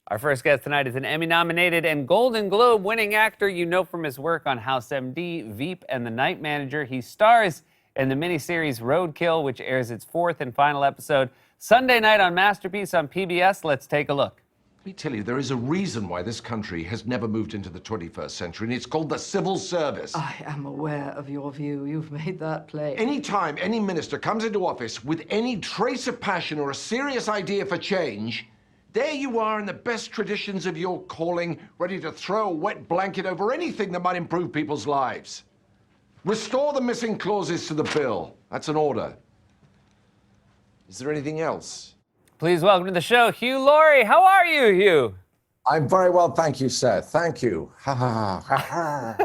Our first guest tonight is an Emmy-nominated and Golden Globe-winning actor you know from his work on House MD, Veep, and The Night Manager. He stars in the miniseries Roadkill, which airs its fourth and final episode Sunday night on Masterpiece on PBS. Let's take a look. Let me tell you, there is a reason why this country has never moved into the 21st century, and it's called the civil service. I am aware of your view. You've made that plain. Anytime any minister comes into office with any trace of passion or a serious idea for change, there you are in the best traditions of your calling, ready to throw a wet blanket over anything that might improve people's lives. Restore the missing clauses to the bill. That's an order. Is there anything else? Please welcome to the show, Hugh Laurie. How are you, Hugh? I'm very well, thank you, Seth. Thank you. Ha ha ha.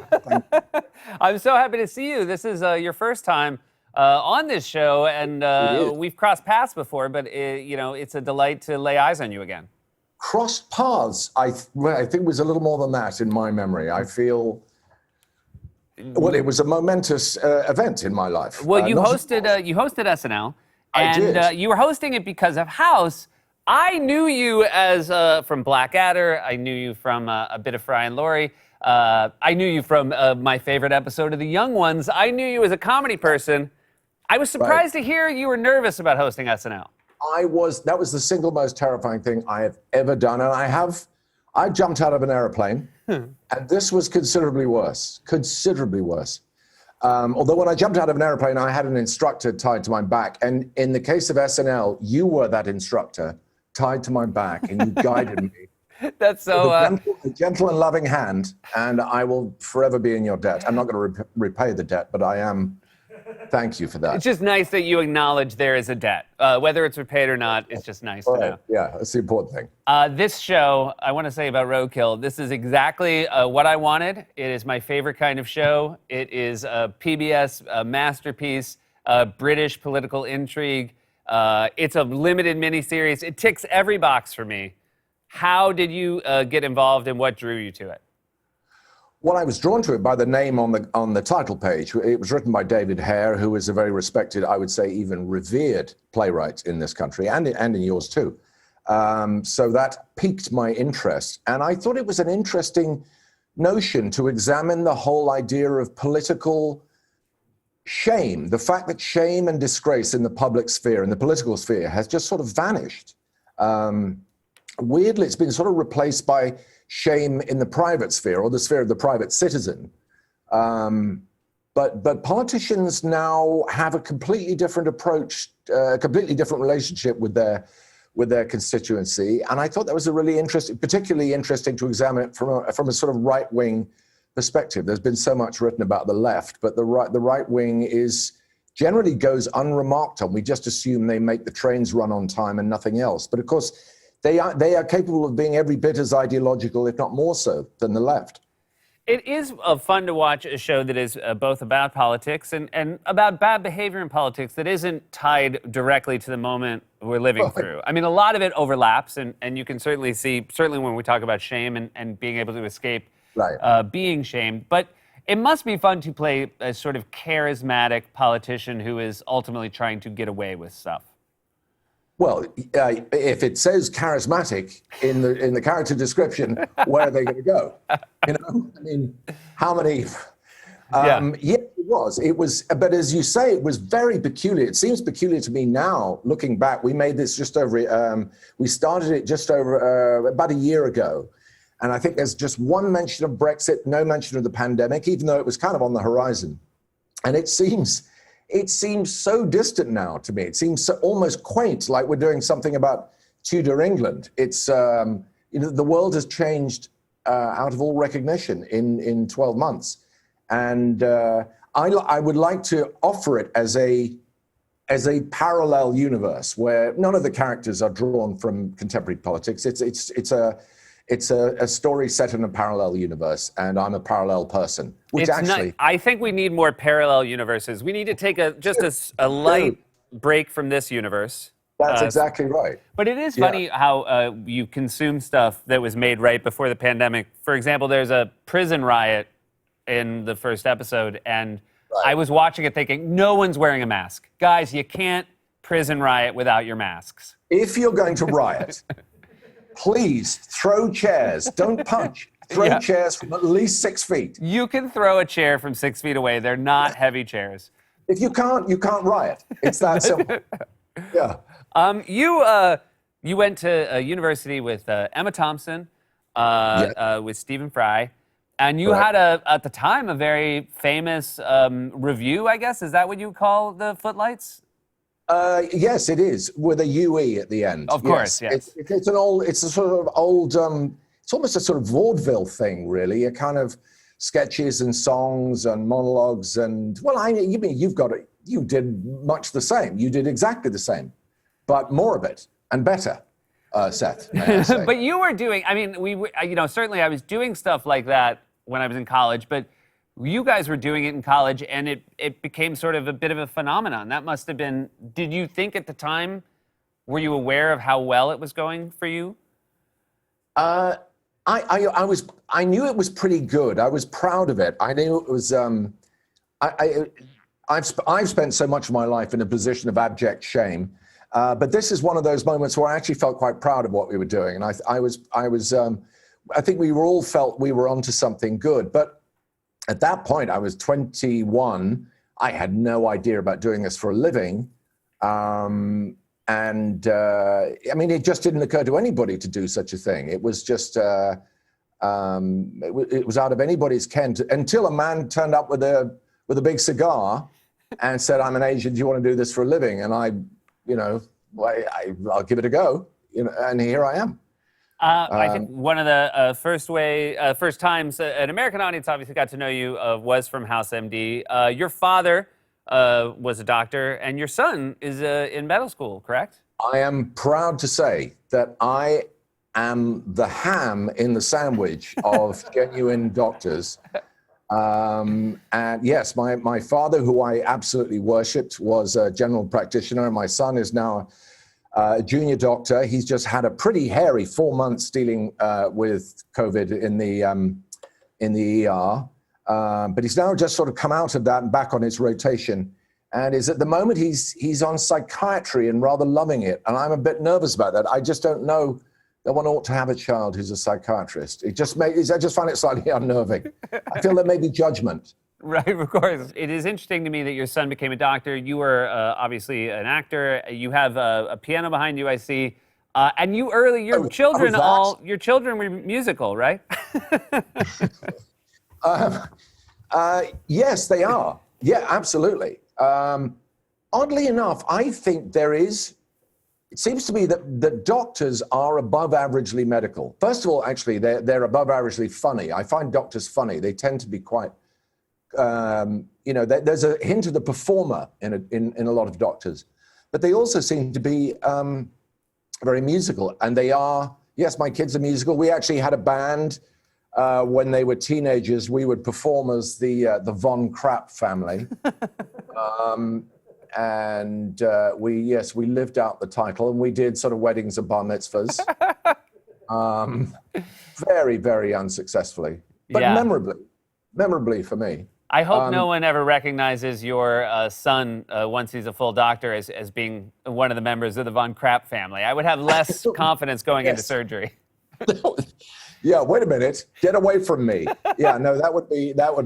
I'm so happy to see you. This is your first time on this show, and we've crossed paths before, but it's a delight to lay eyes on you again. Crossed paths, I think was a little more than that in my memory. I feel, well, it was a momentous event in my life. Well, you hosted SNL. And I did. You were hosting it because of House. I knew you as from Blackadder. I knew you from a bit of Fry and Laurie. I knew you from my favorite episode of The Young Ones. I knew you as a comedy person. I was surprised to hear you were nervous about hosting SNL. That was the single most terrifying thing I have ever done. And I jumped out of an airplane, and this was considerably worse. Although when I jumped out of an airplane, I had an instructor tied to my back. And in the case of SNL, you were that instructor tied to my back, and you guided me. That's so... A gentle and loving hand, and I will forever be in your debt. I'm not going to repay the debt, but I am. Thank you for that. It's just nice that you acknowledge there is a debt. Whether it's repaid or not, it's just nice to know. Yeah, that's the important thing. This show, I want to say about Roadkill, this is exactly what I wanted. It is my favorite kind of show. It is a PBS masterpiece, British political intrigue. It's a limited miniseries. It ticks every box for me. How did you get involved and what drew you to it? Well, I was drawn to it by the name on the title page. It was written by David Hare, who is a very respected, I would say even revered playwright in this country, and in yours too. So that piqued my interest. And I thought it was an interesting notion to examine the whole idea of political shame, the fact that shame and disgrace in the public sphere, in the political sphere, has just sort of vanished. Weirdly, it's been sort of replaced by shame in the private sphere, or the sphere of the private citizen. But politicians now have a completely different approach, a completely different relationship with their constituency. And I thought that was a really particularly interesting to examine it from a sort of right-wing perspective. There's been so much written about the left, but the right wing generally goes unremarked on. We just assume they make the trains run on time and nothing else. But of course, they are capable of being every bit as ideological, if not more so, than the left. It is fun to watch a show that is both about politics and about bad behavior in politics that isn't tied directly to the moment we're living through. I mean, a lot of it overlaps, and you can certainly see, when we talk about shame and being able to escape being shamed. But it must be fun to play a sort of charismatic politician who is ultimately trying to get away with stuff. Well, if it says charismatic in the character description, where are they going to go? You know, I mean, how many? Yeah, it was. But as you say, it was very peculiar. It seems peculiar to me now, looking back. We made this we started it just over about a year ago. And I think there's just one mention of Brexit, no mention of the pandemic, even though it was kind of on the horizon. And it seems so distant now to me. It seems almost quaint, like we're doing something about Tudor England. It's, the world has changed out of all recognition in 12 months. And I would like to offer it as a parallel universe where none of the characters are drawn from contemporary politics. It's a story set in a parallel universe, and I'm a parallel person. I think we need more parallel universes. We need to take a light break from this universe. That's exactly right. But it is funny how you consume stuff that was made right before the pandemic. For example, there's a prison riot in the first episode, and I was watching it thinking, no one's wearing a mask. Guys, you can't prison riot without your masks. If you're going to riot, please throw chairs. Don't punch. Throw Yeah. chairs from at least 6 feet. You can throw a chair from 6 feet away. They're not heavy chairs. If you can't riot. It's that simple. Yeah. You went to a university with Emma Thompson, with Stephen Fry, and you Correct. had at the time a very famous review. I guess is that what you call the Footlights? Yes, it is, with a UE at the end. Of course, yes. It's a sort of old, it's almost a sort of vaudeville thing, really. A kind of sketches and songs and monologues and, well, you mean you did much the same. You did exactly the same, but more of it and better, Seth, may I say. But you were doing, I mean, certainly I was doing stuff like that when I was in college, but you guys were doing it in college and it became sort of a bit of a phenomenon. That must have been, did you think at the time, were you aware of how well it was going for you? I knew it was pretty good. I was proud of it. I knew it was, I've spent so much of my life in a position of abject shame. But this is one of those moments where I actually felt quite proud of what we were doing. And I think we all felt we were onto something good. But at that point, I was 21. I had no idea about doing this for a living. I mean, it just didn't occur to anybody to do such a thing. It was just, it was out of anybody's ken until a man turned up with a big cigar and said, "I'm an agent. Do you want to do this for a living?" And I'll give it a go. And here I am. I think one of the first times an American audience obviously got to know you was from House MD. Your father was a doctor, and your son is in medical school, correct? I am proud to say that I am the ham in the sandwich of genuine doctors. And yes, my father, who I absolutely worshipped, was a general practitioner, and my son is now a junior doctor. He's just had a pretty hairy 4 months dealing with COVID in the ER, but he's now just sort of come out of that and back on his rotation, and is at the moment he's on psychiatry and rather loving it, and I'm a bit nervous about that. I just don't know that one ought to have a child who's a psychiatrist. I just find it slightly unnerving. I feel there may be judgment. Right, of course. It is interesting to me that your son became a doctor. You were obviously an actor. You have a piano behind you, I see. And your children were musical, right? Yes, they are. Yeah, absolutely. Oddly enough, I think it seems to me that doctors are above averagely medical. First of all, actually, they're above averagely funny. I find doctors funny. They tend to be quite, there's a hint of the performer in a lot of doctors. But they also seem to be very musical. And they are, yes, my kids are musical. We actually had a band when they were teenagers. We would perform as the Von Krapp family. And we lived out the title, and we did sort of weddings and bar mitzvahs, very, very unsuccessfully, but memorably for me. I hope no one ever recognizes your son once he's a full doctor as being one of the members of the Von Krapp family. I would have less confidence going into surgery. Yeah, wait a minute, get away from me. Yeah, no, that would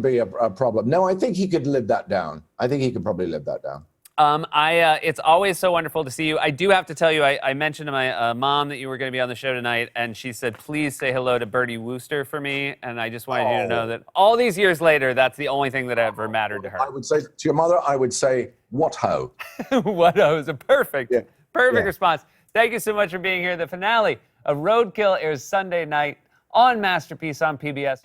be a problem. No, I think he could live that down. I think he could probably live that down. It's always so wonderful to see you. I do have to tell you, I mentioned to my mom that you were going to be on the show tonight, and she said, please say hello to Bertie Wooster for me. And I just wanted you to know that all these years later, that's the only thing that ever mattered to her. I would say to your mother, I would say, what ho? What ho is a perfect response. Thank you so much for being here. The finale of Roadkill airs Sunday night on Masterpiece on PBS.